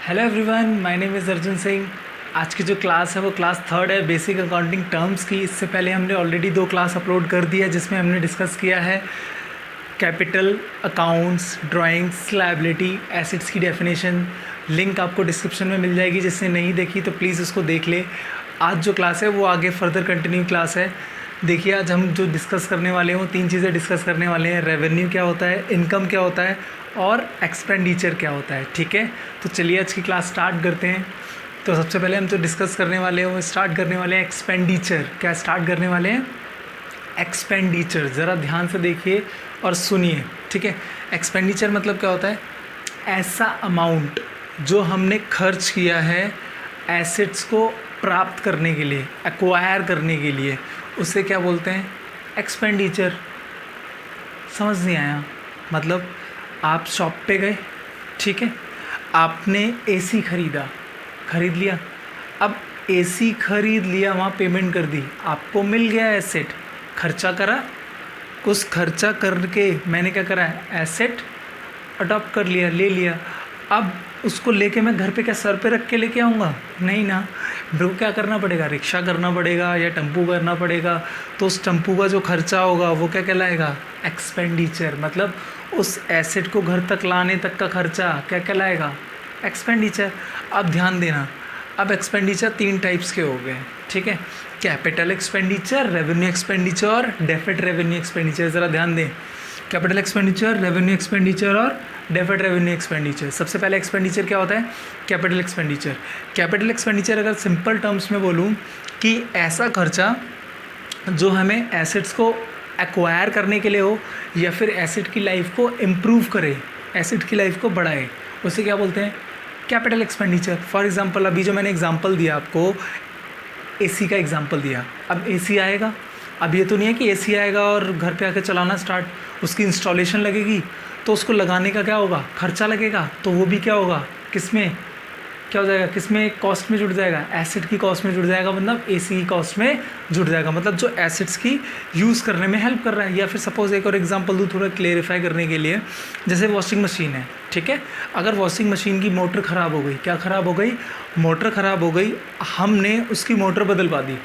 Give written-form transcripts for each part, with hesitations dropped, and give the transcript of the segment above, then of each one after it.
Hello everyone, my name is Arjun Singh. आज की जो क्लास है वो क्लास थर्ड है, बेसिक अकाउंटिंग टर्म्स की। इससे पहले हमने ऑलरेडी 2 क्लास अपलोड कर दी है जिसमें हमने डिस्कस किया है capital accounts, drawings, liability, assets की डेफिनेशन। लिंक आपको डिस्क्रिप्शन में मिल जाएगी, जिसने नहीं देखी तो प्लीज़ उसको देख ले। आज जो क्लास है वो आगे फर्दर कंटिन्यू क्लास है। देखिए, आज हम जो डिस्कस करने वाले हैं वो 3 चीज़ें डिस्कस करने वाले हैं। रेवेन्यू क्या होता है, इनकम क्या होता है और एक्सपेंडिचर क्या होता है। ठीक है, तो चलिए आज की क्लास स्टार्ट करते हैं। तो सबसे पहले हम जो डिस्कस करने वाले हैं वो स्टार्ट करने वाले हैं एक्सपेंडिचर। क्या स्टार्ट करने वाले हैं? एक्सपेंडिचर। ज़रा ध्यान से देखिए और सुनिए, ठीक है। एक्सपेंडिचर मतलब क्या होता है? ऐसा अमाउंट जो हमने खर्च किया है एसेट्स को प्राप्त करने के लिए, एक्वायर करने के लिए, उसे क्या बोलते हैं? एक्सपेंडिचर। समझ नहीं आया? मतलब आप शॉप पे गए, ठीक है, आपने एसी खरीद लिया। अब एसी खरीद लिया, वहाँ पेमेंट कर दी, आपको मिल गया एसेट। खर्चा करा, उस खर्चा करके मैंने क्या करा है? एसेट अडॉप्ट कर लिया, ले लिया। अब उसको लेके मैं घर पे क्या सर पे रख के लेके आऊँगा? नहीं ना, मेरे को क्या करना पड़ेगा? रिक्शा करना पड़ेगा या टेम्पू करना पड़ेगा। तो उस टेम्पू का जो खर्चा होगा वो क्या कहलाएगा? एक्सपेंडिचर। मतलब उस एसेट को घर तक लाने तक का खर्चा क्या कहलाएगा? एक्सपेंडिचर। अब ध्यान देना, अब एक्सपेंडिचर 3 टाइप्स के हो गए, ठीक है। कैपिटल एक्सपेंडिचर, रेवेन्यू एक्सपेंडिचर और डेफर्ड रेवेन्यू एक्सपेंडिचर। ज़रा ध्यान दें, कैपिटल एक्सपेंडिचर, रेवेन्यू एक्सपेंडिचर और डेफर्ड रेवेन्यू एक्सपेंडिचर। सबसे पहले एक्सपेंडिचर क्या होता है? Capital expenditure. कैपिटल एक्सपेंडिचर अगर सिंपल टर्म्स में बोलूँ कि ऐसा खर्चा जो हमें एसेट्स को एक्वायर करने के लिए हो या फिर एसेट की लाइफ को इम्प्रूव करे, एसेट की लाइफ को बढ़ाए, उसे क्या बोलते हैं? Capital expenditure. फॉर एग्जांपल, अभी जो मैंने एग्जांपल दिया आपको, एसी का एग्जांपल दिया। अब एसी आएगा, अब ये तो नहीं है कि एसी आएगा और घर पे आके चलाना स्टार्ट, उसकी इंस्टॉलेशन लगेगी, तो उसको लगाने का क्या होगा? खर्चा लगेगा। तो वो भी क्या होगा? किस में क्या हो जाएगा? किस में? कॉस्ट में जुड़ जाएगा, एसेट की कॉस्ट में जुड़ जाएगा। मतलब एसी की कॉस्ट में जुड़ जाएगा, मतलब जो एसेट्स की यूज़ करने में हेल्प कर रहा है। या फिर सपोज एक और एग्जांपल दूँ थोड़ा क्लेरिफाई करने के लिए, जैसे वॉशिंग मशीन है, ठीक है। अगर वॉशिंग मशीन की मोटर ख़राब हो गई, क्या ख़राब हो गई? मोटर ख़राब हो गई, हमने उसकी मोटर बदलवा दी,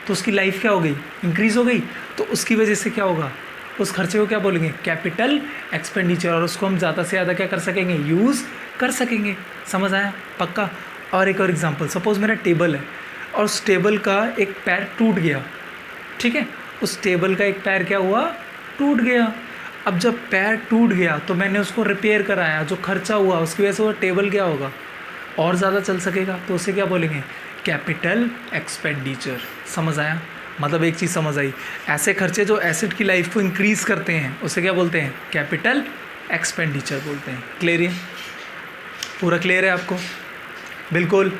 तो उसकी लाइफ क्या हो गई? इंक्रीज़ हो गई। तो उसकी वजह से क्या होगा? उस खर्चे को क्या बोलेंगे? Capital expenditure. और उसको हम ज़्यादा से ज़्यादा क्या कर सकेंगे? यूज़ कर सकेंगे। समझ आया? पक्का। और एक और एग्जांपल, सपोज़ मेरा टेबल है और उस टेबल का एक पैर टूट गया, ठीक है। उस टेबल का एक पैर क्या हुआ? टूट गया। अब जब पैर टूट गया तो मैंने उसको रिपेयर कराया, जो खर्चा हुआ उसकी वजह से वो टेबल क्या होगा? और ज़्यादा चल सकेगा। तो उसे क्या बोलेंगे? Capital expenditure. समझ आया? मतलब एक चीज़ समझ आई, ऐसे खर्चे जो एसेट की लाइफ को इंक्रीज़ करते हैं उसे क्या बोलते हैं? कैपिटल एक्सपेंडिचर बोलते हैं। क्लियर है? पूरा क्लियर है आपको? बिल्कुल,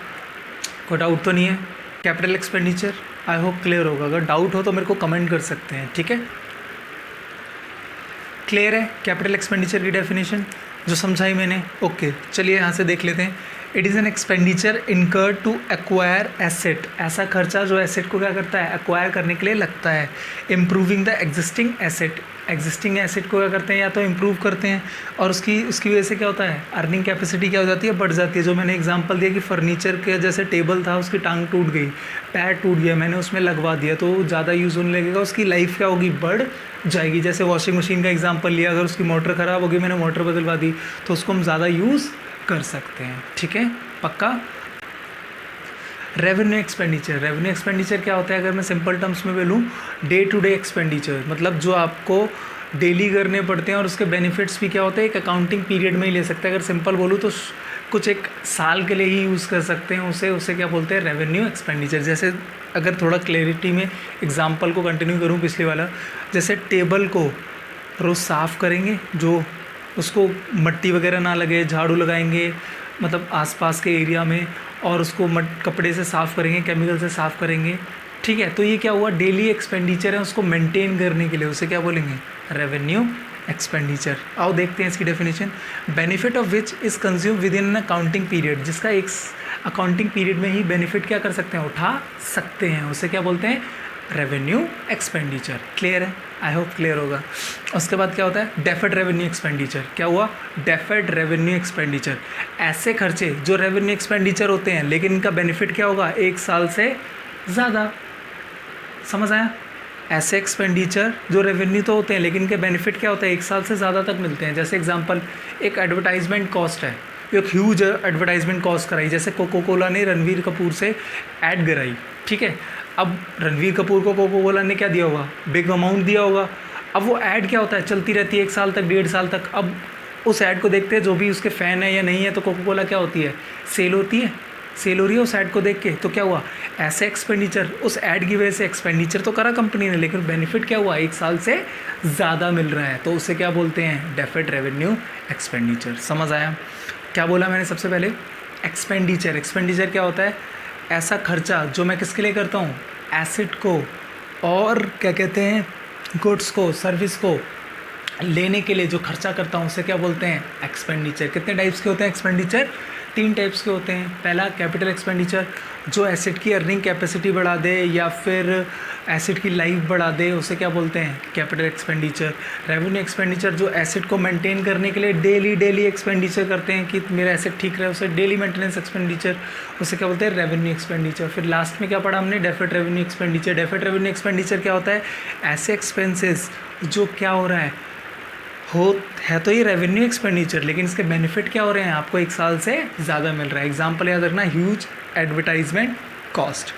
कोई डाउट तो नहीं है? Capital expenditure I hope clear होगा। अगर डाउट हो तो मेरे को कमेंट कर सकते हैं, ठीक है। क्लियर है कैपिटल एक्सपेंडिचर की डेफिनेशन जो समझाई मैंने? ओके, चलिए यहाँ से देख लेते हैं। It is an expenditure incurred to acquire asset. ऐसा खर्चा जो एसेट को क्या करता है? एक्वायर करने के लिए लगता है। Improving the existing asset. Existing asset को क्या करते हैं? या तो इम्प्रूव करते हैं, और उसकी वजह से क्या होता है? अर्निंग कैपेसिटी क्या हो जाती है? बढ़ जाती है। जो मैंने एग्जांपल दिया कि फर्नीचर के जैसे टेबल था, उसकी टांग टूट गई, पैर टूट गया, मैंने उसमें लगवा दिया, तो ज़्यादा यूज़ होने लगेगा, उसकी लाइफ क्या होगी? बढ़ जाएगी। जैसे वॉशिंग मशीन का एग्जांपल लिया, अगर उसकी मोटर ख़राब होगी, मैंने मोटर बदलवा दी, तो उसको हम ज़्यादा यूज़ कर सकते हैं, ठीक है। पक्का। Revenue expenditure. रेवेन्यू एक्सपेंडिचर क्या होता है? अगर मैं सिंपल टर्म्स में बोलूँ, डे टू डे एक्सपेंडिचर, मतलब जो आपको डेली करने पड़ते हैं और उसके बेनिफिट्स भी क्या होते हैं? एक अकाउंटिंग पीरियड में ही ले सकते हैं। अगर सिंपल बोलूँ तो कुछ एक साल के लिए ही यूज़ कर सकते हैं, उसे क्या बोलते हैं? Revenue expenditure. जैसे अगर थोड़ा क्लैरिटी में एग्जांपल को कंटिन्यू करूँ पिछले वाला, जैसे टेबल को रोज़ साफ़ करेंगे, जो उसको मट्टी वगैरह ना लगे, झाड़ू लगाएंगे मतलब आसपास के एरिया में, और उसको कपड़े से साफ़ करेंगे, केमिकल से साफ़ करेंगे, ठीक है। तो ये क्या हुआ? डेली एक्सपेंडिचर है, उसको मेंटेन करने के लिए, उसे क्या बोलेंगे? Revenue expenditure. आओ देखते हैं इसकी definition. Benefit of which is consume with in an accounting period. जिसका एक अकाउंटिंग पीरियड में ही बेनिफिट क्या कर सकते हैं? उठा सकते हैं, उसे क्या बोलते हैं? Revenue expenditure. क्लियर है? आई होप क्लियर होगा। उसके बाद क्या होता है? Deferred revenue expenditure. क्या हुआ? डेफर्ड रेवेन्यू एक्सपेंडिचर, ऐसे खर्चे जो रेवेन्यू एक्सपेंडिचर होते हैं लेकिन इनका बेनिफिट क्या होगा? 1 साल से ज़्यादा। समझ आया? ऐसे एक्सपेंडिचर जो रेवेन्यू तो होते हैं लेकिन इनके बेनिफिट क्या होता है? 1 साल से ज़्यादा तक मिलते हैं। जैसे एग्जांपल, एक एडवर्टाइजमेंट कॉस्ट है, एक ह्यूज एडवर्टाइजमेंट कॉस्ट कराई, जैसे कोको कोला ने रणवीर कपूर से ऐड कराई, ठीक है। अब रणवीर कपूर को कोको कोला ने क्या दिया होगा? बिग अमाउंट दिया होगा। अब वो ऐड क्या होता है? चलती रहती है 1 साल तक, 1.5 साल तक। अब उस ऐड को देखते हैं जो भी उसके फ़ैन है या नहीं है, तो कोको कोला क्या होती है? सेल होती है, सेल हो रही है उस ऐड को देख के। तो क्या हुआ? ऐसे एक्सपेंडिचर, उस ऐड की वजह से एक्सपेंडिचर तो करा कंपनी ने लेकिन बेनिफिट क्या हुआ? 1 साल से ज़्यादा मिल रहा है, तो उसे क्या बोलते हैं? Deferred revenue expenditure. समझ आया? क्या बोला मैंने सबसे पहले? एक्सपेंडिचर। एक्सपेंडिचर क्या होता है? ऐसा खर्चा जो मैं किसके लिए करता हूँ? एसेट को और क्या कहते हैं, गुड्स को, सर्विस को लेने के लिए जो खर्चा करता हूँ उसे क्या बोलते हैं? एक्सपेंडिचर। कितने टाइप्स के होते हैं एक्सपेंडिचर? 3 टाइप्स के होते हैं। पहला कैपिटल एक्सपेंडिचर, जो एसेट की अर्निंग कैपेसिटी बढ़ा दे या फिर एसेट की लाइफ बढ़ा दे, उसे क्या बोलते हैं? Capital expenditure. रेवेन्यू एक्सपेंडिचर, जो एसेट को मेंटेन करने के लिए डेली एक्सपेंडिचर करते हैं कि मेरा एसेट ठीक रहे, उसे डेली मेंटेनेंस एक्सपेंडिचर, उसे क्या बोलते हैं? Revenue expenditure. फिर लास्ट में क्या पढ़ा हमने? Deferred revenue expenditure. Deferred revenue expenditure क्या होता है? ऐसे एक्सपेंसेस जो क्या हो रहा है तो ये रेवेन्यू एक्सपेंडिचर लेकिन इसके बेनिफिट क्या हो रहे हैं? आपको 1 साल से ज़्यादा मिल रहा है। एग्जांपल याद रखना, ह्यूज एडवर्टाइजमेंट कॉस्ट।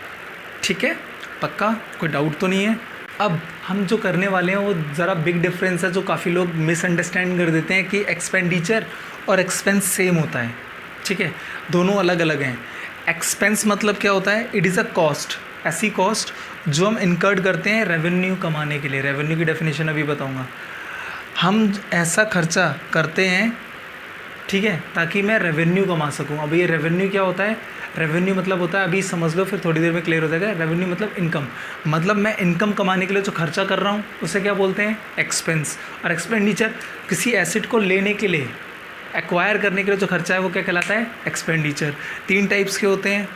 ठीक है, पक्का? कोई डाउट तो नहीं है? अब हम जो करने वाले हैं वो ज़रा बिग डिफरेंस है, जो काफ़ी लोग मिसअंडरस्टैंड कर देते हैं कि एक्सपेंडिचर और एक्सपेंस सेम होता है। ठीक है, दोनों अलग अलग हैं। एक्सपेंस मतलब क्या होता है? इट इज़ अ कॉस्ट, ऐसी कॉस्ट जो हम इनकर्ड करते हैं रेवेन्यू कमाने के लिए। रेवेन्यू की डेफिनेशन अभी बताऊँगा। हम ऐसा खर्चा करते हैं, ठीक है, ताकि मैं रेवेन्यू कमा सकूं। अब ये रेवेन्यू क्या होता है? रेवेन्यू मतलब होता है, अभी समझ लो फिर थोड़ी देर में क्लियर हो जाएगा। रेवेन्यू मतलब इनकम, मतलब मैं इनकम कमाने के लिए जो खर्चा कर रहा हूँ उसे क्या बोलते हैं? एक्सपेंस। और एक्सपेंडिचर किसी एसेट को लेने के लिए, एक्वायर करने के लिए जो खर्चा है वो क्या कहलाता है? एक्सपेंडिचर। 3 टाइप्स के होते हैं,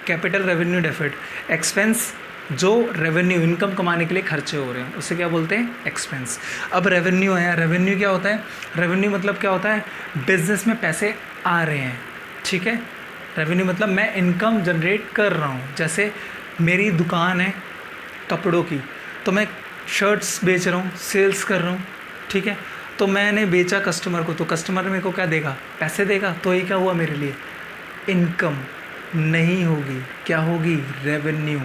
कैपिटल, रेवेन्यू, डेफर्ड। एक्सपेंस जो रेवेन्यू, इनकम कमाने के लिए खर्चे हो रहे हैं उसे क्या बोलते हैं? एक्सपेंस। अब रेवेन्यू है, रेवेन्यू क्या होता है? रेवेन्यू मतलब क्या होता है? बिजनेस में पैसे आ रहे हैं, ठीक है। रेवेन्यू मतलब मैं इनकम जनरेट कर रहा हूँ। जैसे मेरी दुकान है कपड़ों की, तो मैं शर्ट्स बेच रहा हूँ, सेल्स कर रहा हूँ, ठीक है। तो मैंने बेचा कस्टमर को, तो कस्टमर मेरे को क्या देगा? पैसे देगा। तो ये क्या हुआ मेरे लिए? इनकम नहीं होगी, क्या होगी? रेवेन्यू।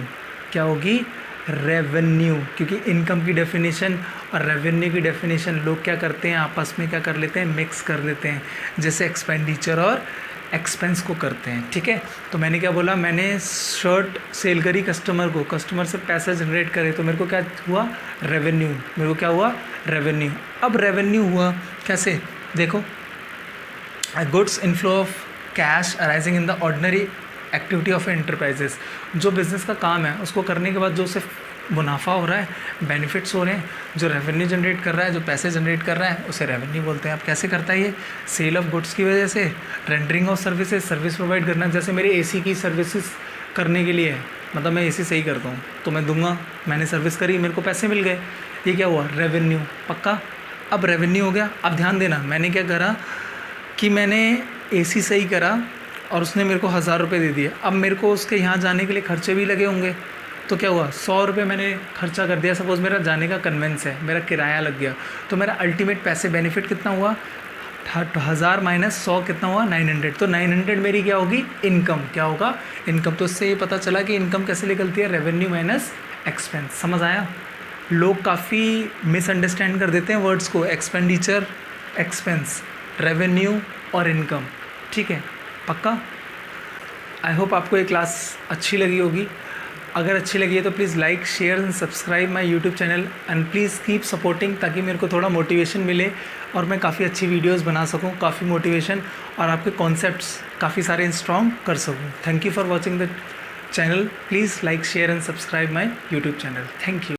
क्या होगी? रेवेन्यू। क्योंकि इनकम की डेफिनेशन और रेवेन्यू की डेफिनेशन लोग क्या करते हैं? आपस में क्या कर लेते हैं? मिक्स कर लेते हैं, जैसे एक्सपेंडिचर और एक्सपेंस को करते हैं, ठीक है। तो मैंने क्या बोला? मैंने शर्ट सेल करी कस्टमर को, कस्टमर से पैसे जनरेट करे, तो मेरे को क्या हुआ? रेवेन्यू। मेरे को क्या हुआ? रेवेन्यू। अब रेवेन्यू हुआ कैसे? देखो, goods inflow of cash arising in the ordinary activity of enterprises. जो बिज़नेस का काम है उसको करने के बाद जो उसे मुनाफा हो रहा है, बेनिफिट्स हो रहे हैं, जो रेवेन्यू जनरेट कर रहा है, जो पैसे जनरेट कर रहा है, उसे रेवेन्यू बोलते हैं। अब कैसे करता है ये? सेल ऑफ गुड्स की वजह से, rendering of services, service provide करना। जैसे मेरी एसी की सर्विसेज करने के लिए है, मतलब मैं एसी सही करता हूँ तो मैं दूंगा, मैंने सर्विस करी, मेरे को पैसे मिल गए, ये क्या हुआ? रेवेन्यू। पक्का? अब रेवेन्यू हो गया। अब ध्यान देना, मैंने क्या करा कि मैंने एसी सही करा और उसने मेरे को 1000 रुपये दे दिए। अब मेरे को उसके यहाँ जाने के लिए खर्चे भी लगे होंगे, तो क्या हुआ? 100 रुपये मैंने खर्चा कर दिया। सपोज़ मेरा जाने का कन्वेंस है, मेरा किराया लग गया, तो मेरा अल्टीमेट पैसे बेनिफिट कितना हुआ? 1000 माइनस 100 कितना हुआ? 900। तो 900 मेरी क्या होगी? इनकम। क्या होगा? इनकम। तो इससे ये पता चला कि इनकम कैसे निकलती है? Revenue minus expense. समझ आया? लोग काफ़ी मिसअंडरस्टैंड कर देते हैं वर्ड्स को, एक्सपेंडिचर, एक्सपेंस, रेवेन्यू और इनकम, ठीक है। पक्का? आई होप आपको ये क्लास अच्छी लगी होगी। अगर अच्छी लगी है तो please like, share and subscribe my YouTube channel and please keep supporting, ताकि मेरे को थोड़ा मोटिवेशन मिले और मैं काफ़ी अच्छी वीडियोस बना सकूं, काफ़ी मोटिवेशन और आपके कॉन्सेप्ट्स काफ़ी सारे स्ट्रॉन्ग कर सकूं। Thank you for watching the channel. Please like, share and subscribe my YouTube channel. Thank you.